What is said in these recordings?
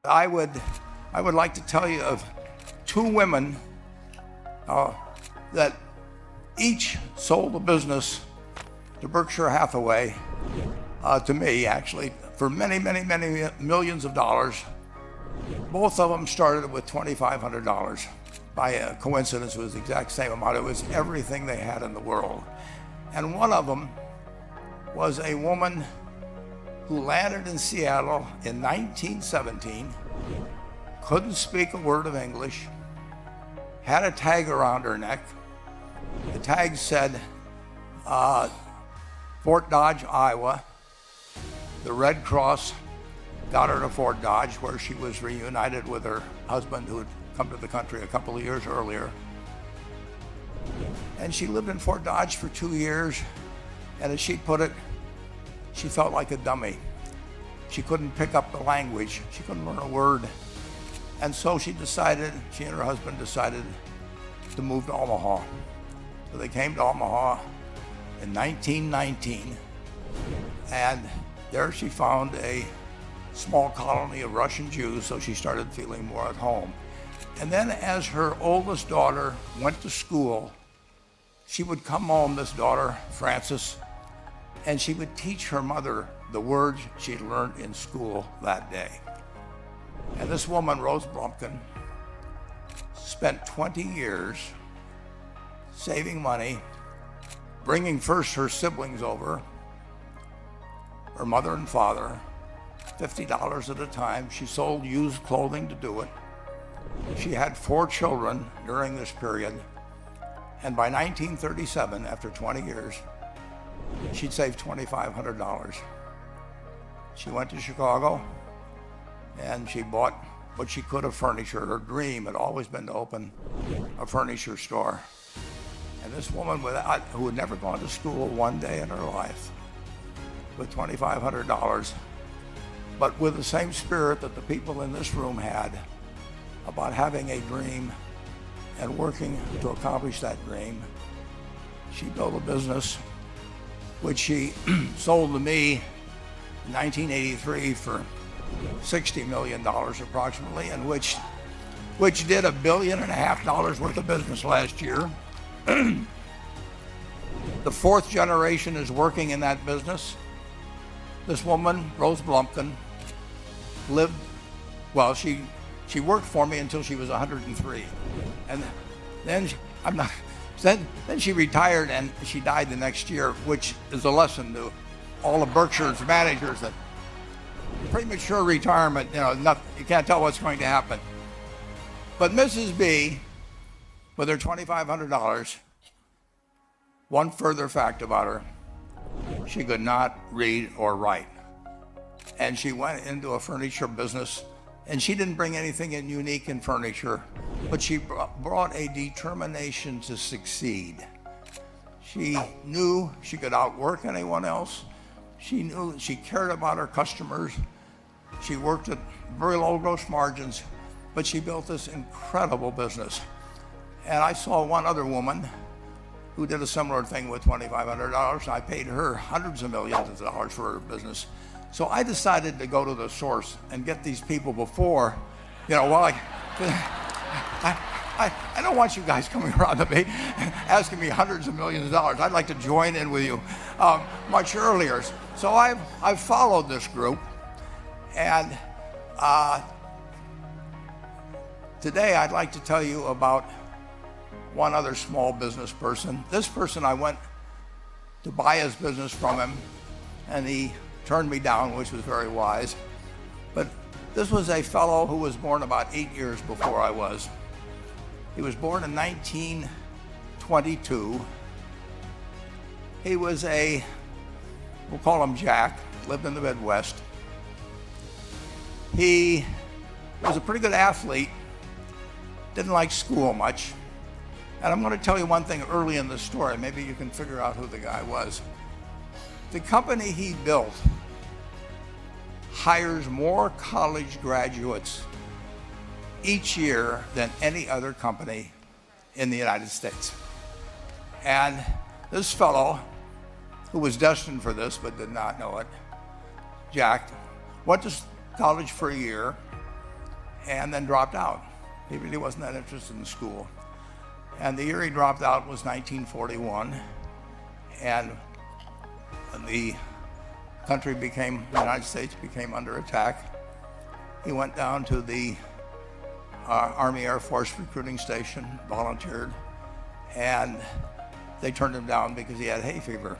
I would like to tell you of two women that each sold a business to Berkshire Hathaway, to me actually, for many millions of dollars. Both of them started with $2,500. By a coincidence, it was the exact same amount. It was everything they had in the world. And one of them was a woman who landed in Seattle in 1917, couldn't speak a word of English, had a tag around her neck. The tag said, Fort Dodge, Iowa. The Red Cross got her to Fort Dodge, where she was reunited with her husband, who had come to the country a couple of years earlier. And she lived in Fort Dodge for 2 years, and as she put it, she felt like a dummy. She couldn't pick up the language. She couldn't learn a word. And so she and her husband decided to move to Omaha. So they came to Omaha in 1919, and there she found a small colony of Russian Jews, so she started feeling more at home. And then as her oldest daughter went to school, she would come home, this daughter, Frances, and she would teach her mother the words she'd learned in school that day. And this woman, Rose Blumpkin, spent 20 years saving money, bringing first her siblings over, her mother and father, $50 at a time. She sold used clothing to do it. She had 4 children during this period. And by 1937, after 20 years, she'd saved $2,500. She went to Chicago and she bought what she could of furniture. Her dream had always been to open a furniture store. And this woman who had never gone to school one day in her life, with $2,500, but with the same spirit that the people in this room had about having a dream and working to accomplish that dream, she built a business which she sold to me in 1983 for $60 million approximately, and which did $1.5 billion worth of business last year. The 4th generation is working in that business. This woman, Rose Blumpkin, she worked for me until she was 103. And then then she retired and she died the next year, which is a lesson to all of Berkshire's managers that premature retirement, you can't tell what's going to happen. But Mrs. B, with her $2,500, one further fact about her: she could not read or write. And she went into a furniture business, and she didn't bring anything unique in furniture, but she brought a determination to succeed. She knew she could outwork anyone else. She knew she cared about her customers. She worked at very low gross margins, but she built this incredible business. And I saw one other woman who did a similar thing with $2,500. I paid her hundreds of millions of dollars for her business. So I decided to go to the source and get these people before, I don't want you guys coming around to me asking me hundreds of millions of dollars. I'd like to join in with you much earlier. So I've followed this group, and today I'd like to tell you about one other small business person. This person, I went to buy his business from him, and he turned me down, which was very wise. But this was a fellow who was born about 8 years before I was. He was born in 1922. He was we'll call him Jack, lived in the Midwest. He was a pretty good athlete, didn't like school much. And I'm going to tell you one thing early in the story. Maybe you can figure out who the guy was. The company he built hires more college graduates each year than any other company in the United States. And this fellow, who was destined for this but did not know it, Jack, went to college for a year, and then dropped out. He really wasn't that interested in school. And the year he dropped out was 1941, and the United States became under attack. He went down to the Army Air Force recruiting station, volunteered, and they turned him down because he had hay fever.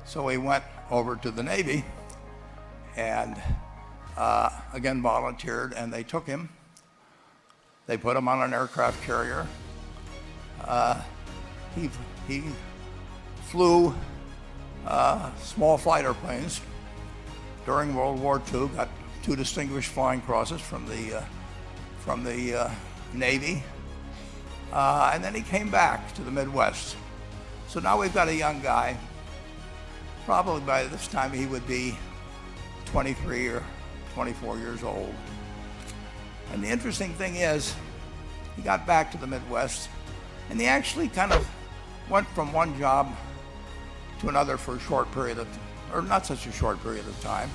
So he went over to the Navy and again volunteered, and they took him. They put him on an aircraft carrier. He flew small fighter planes during World War II, got 2 distinguished flying crosses from the Navy, and then he came back to the Midwest. So now we've got a young guy. Probably by this time he would be 23 or 24 years old. And the interesting thing is, he got back to the Midwest, and he actually kind of went from one job to another for a short period of, or not such a short period of time.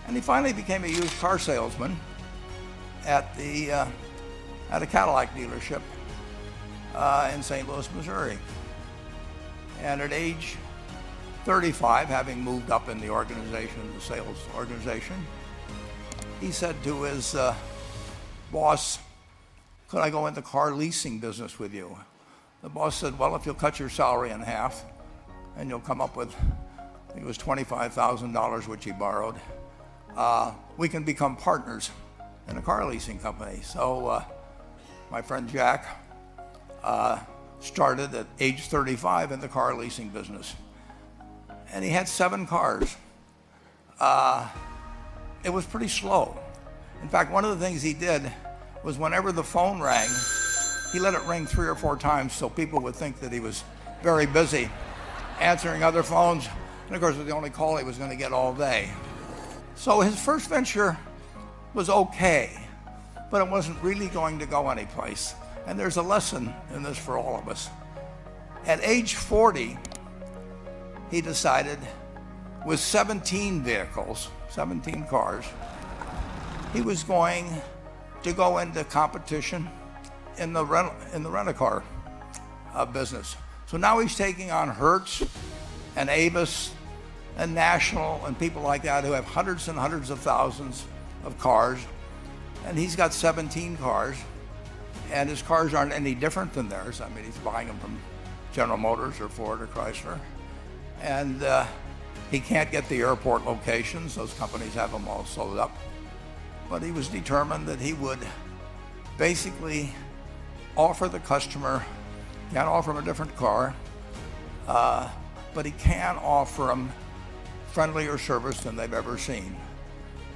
And he finally became a used car salesman at a Cadillac dealership in St. Louis, Missouri. And at age 35, having moved up in the sales organization, he said to his boss, "Could I go into car leasing business with you?" The boss said, "Well, if you'll cut your salary in half and you'll come up with," I think it was $25,000, which he borrowed, "we can become partners in a car leasing company." So my friend Jack started at age 35 in the car leasing business. And he had 7 cars. It was pretty slow. In fact, one of the things he did was whenever the phone rang, he let it ring 3 or 4 times so people would think that he was very busy answering other phones. And of course, it was the only call he was going to get all day. So his first venture was okay, but it wasn't really going to go anyplace. And there's a lesson in this for all of us. At age 40, he decided, with 17 vehicles, 17 cars, he was going to go into competition in the rent-a-car business. So now he's taking on Hertz and Avis and National and people like that who have hundreds and hundreds of thousands of cars, and he's got 17 cars, and his cars aren't any different than theirs. I mean, he's buying them from General Motors or Ford or Chrysler, and he can't get the airport locations. Those companies have them all sold up. But he was determined that he would basically offer the customer, can't offer him a different car, but he can offer them friendlier service than they've ever seen.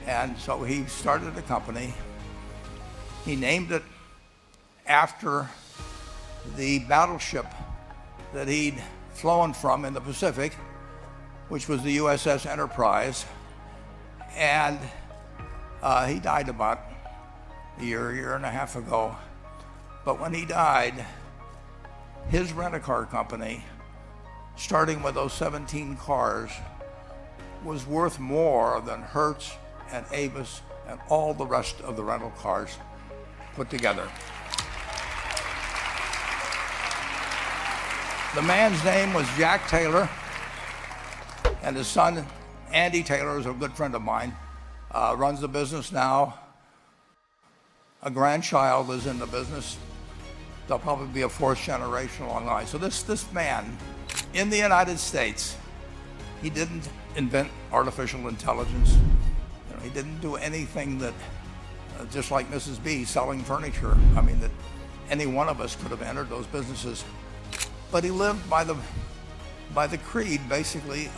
And so he started a company. He named it after the battleship that he'd flown from in the Pacific, which was the USS Enterprise. And he died about a year and a half ago. But when he died, his rent-a-car company, starting with those 17 cars, was worth more than Hertz and Avis and all the rest of the rental cars put together. The man's name was Jack Taylor, and his son, Andy Taylor, is a good friend of mine, runs the business now. A grandchild is in the business. They'll probably be a 4th generation along the line. So this man, in the United States, he didn't invent artificial intelligence. You know, he didn't do anything that, just like Mrs. B selling furniture, I mean, that any one of us could have entered those businesses. But he lived by the creed, basically,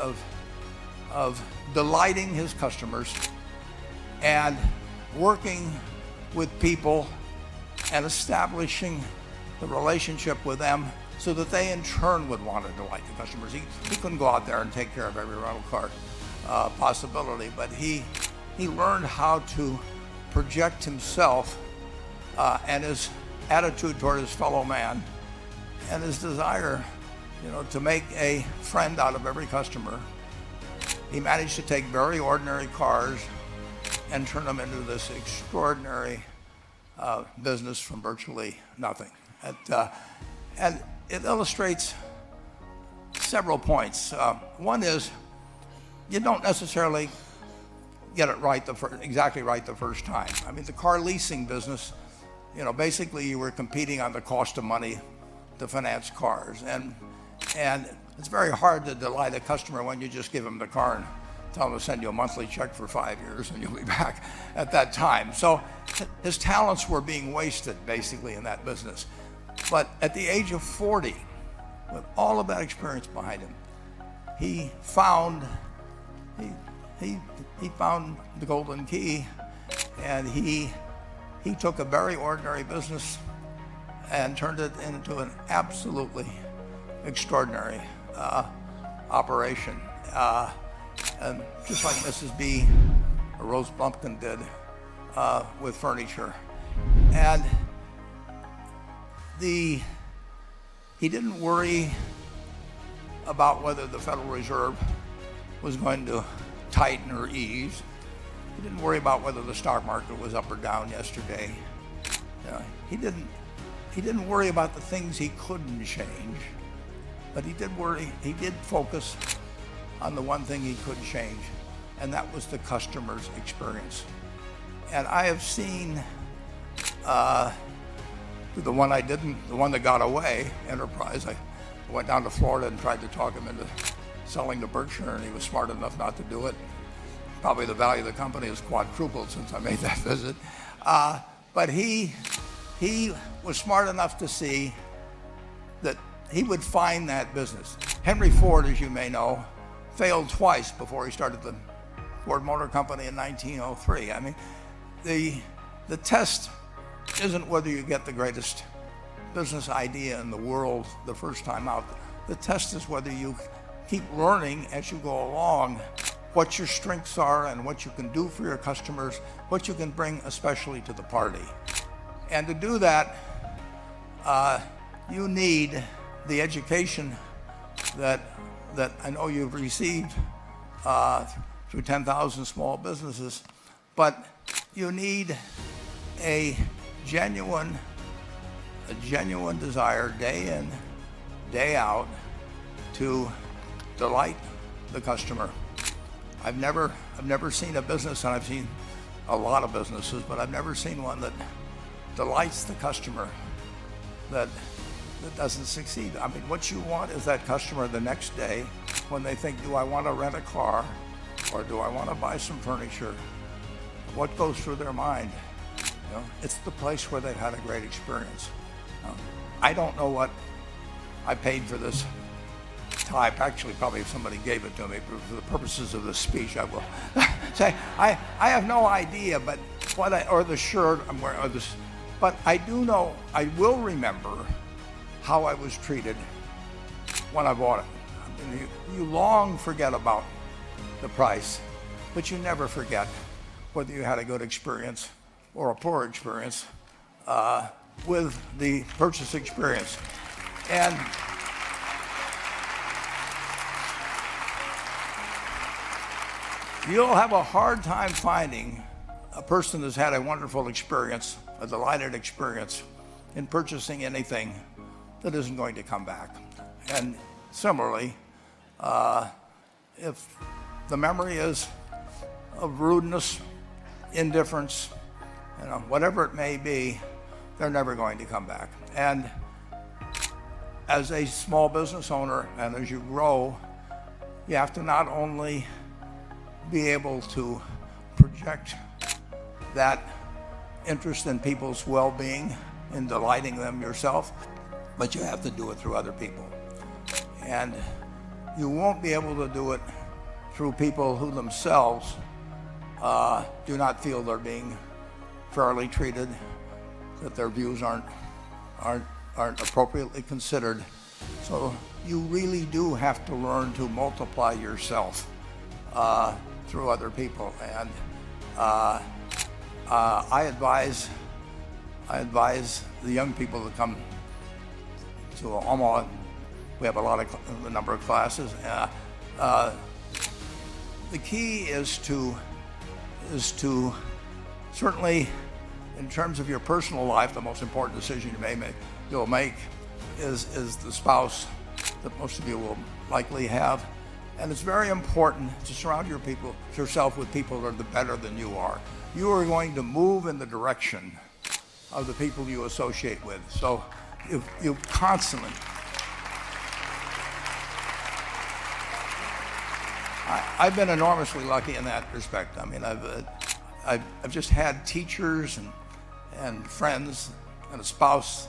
of delighting his customers and working with people and establishing the relationship with them so that they in turn would want to delight the customers. He couldn't go out there and take care of every rental car possibility, but he learned how to project himself and his attitude toward his fellow man and his desire, to make a friend out of every customer. He managed to take very ordinary cars and turn them into this extraordinary business from virtually nothing. And it illustrates several points. One is you don't necessarily get it right exactly right the first time. I mean, the car leasing business, basically you were competing on the cost of money to finance cars, and it's very hard to delight a customer when you just give them the car and tell them to send you a monthly check for 5 years and you'll be back at that time. So his talents were being wasted basically in that business. But at the age of 40, with all of that experience behind him, he found the golden key, and he took a very ordinary business and turned it into an absolutely extraordinary operation. And just like Mrs. B, or Rose Bumpkin did with furniture. And he didn't worry about whether the Federal Reserve was going to tighten or ease. He didn't worry about whether the stock market was up or down yesterday. He didn't worry about the things he couldn't change, but he did focus on the one thing he could change, and that was the customer's experience. And I have seen the one that got away, Enterprise. I went down to Florida and tried to talk him into selling to Berkshire, and he was smart enough not to do it. Probably the value of the company has quadrupled since I made that visit. But he was smart enough to see that he would find that business. Henry Ford, as you may know, failed twice before he started the Ford Motor Company in 1903. I mean, the test isn't whether you get the greatest business idea in the world the first time out. The test is whether you keep learning as you go along what your strengths are and what you can do for your customers, what you can bring especially to the party. And to do that, you need the education that I know you've received through 10,000 small businesses, but you need a genuine desire day in, day out to delight the customer. I've never seen a business, and I've seen a lot of businesses, but I've never seen one that delights the customer that doesn't succeed. I mean, what you want is that customer the next day when they think, do I want to rent a car or do I want to buy some furniture? What goes through their mind? It's the place where they've had a great experience. I don't know what I paid for this tie. Actually, probably if somebody gave it to me, but for the purposes of this speech, I will say I have no idea. But or the shirt I'm wearing, or this, but I do know. I will remember how I was treated when I bought it. I mean, you long forget about the price, but you never forget whether you had a good experience or a poor experience with the purchase experience. And you'll have a hard time finding a person that's had a wonderful experience, a delighted experience in purchasing anything that isn't going to come back. And similarly, if the memory is of rudeness, indifference, whatever it may be, they're never going to come back. And as a small business owner, and as you grow, you have to not only be able to project that interest in people's well-being in delighting them yourself, but you have to do it through other people. And you won't be able to do it through people who themselves do not feel they're being fairly treated, that their views aren't appropriately considered. So you really do have to learn to multiply yourself through other people. And I advise the young people that come to Omaha. We have a number of classes. The key is to is to, certainly in terms of your personal life, the most important decision you'll make is the spouse that most of you will likely have. And it's very important to surround yourself with people that are better than you are. You are going to move in the direction of the people you associate with. So you constantly, I've been enormously lucky in that respect. I mean, I've just had teachers and friends and a spouse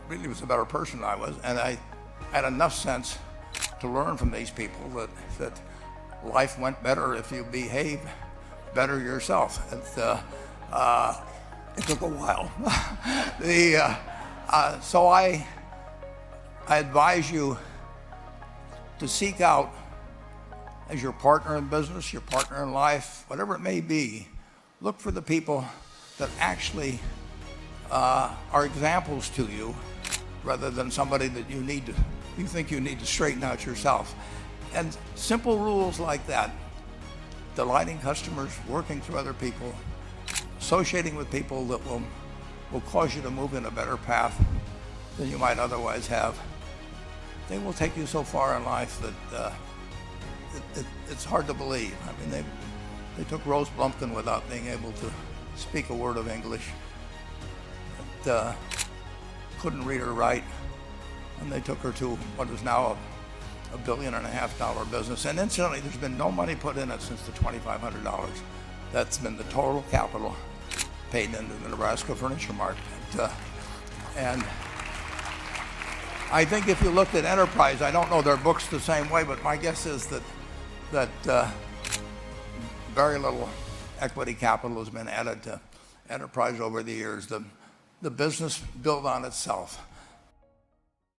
really was a better person than I was, and I had enough sense to learn from these people that life went better if you behave better yourself. It took a while. So I advise you to seek out, as your partner in business, your partner in life, whatever it may be, look for the people that actually are examples to you, rather than somebody that you think you need to straighten out yourself. And simple rules like that, delighting customers, working through other people, associating with people that will cause you to move in a better path than you might otherwise have, they will take you so far in life that it's hard to believe. I mean, they took Rose Blumpkin without being able to speak a word of English. Couldn't read or write, and they took her to what is now a $1.5 billion business. And incidentally, there's been no money put in it since the $2,500. That's been the total capital paid into the Nebraska furniture market. And I think if you looked at Enterprise, I don't know their books the same way, but my guess is that very little equity capital has been added to Enterprise over the years. The business built on itself.